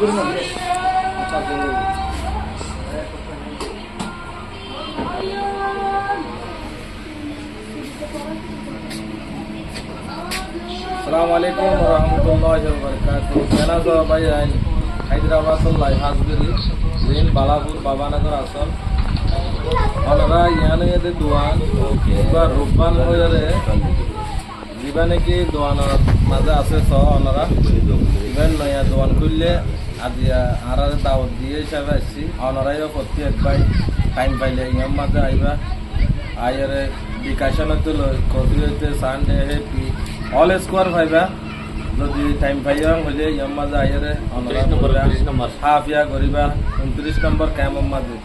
Assalamualaikum warahmatullahi wabarakatuh. Kena Surabaya ain Hyderabad lai Hasbiri Zain Balapur Babanagar Asal. Onara yane de duan ba ruban hoyare জীবনে কি দোয়ানোর মাঝে আছে স ওনারা even নয়া দোয়ান করলে আজি আর দাওয়াত দিয়ে হিসাবে আসছি ওনারাইও প্রত্যেক ভাই টাইম পাইলে ইয়ার মাঝে আইবা আইয়ারে বিকাশনে তো কফি হইতে সানডে হ্যাপি অল স্কোয়ার পাইবা যদি টাইম পাইয়া হলে ইয়ার মাঝে আইয়ারে ওনারা হাফ ইয়া করিবা 29 নম্বর ক্যাম্পের মাঝে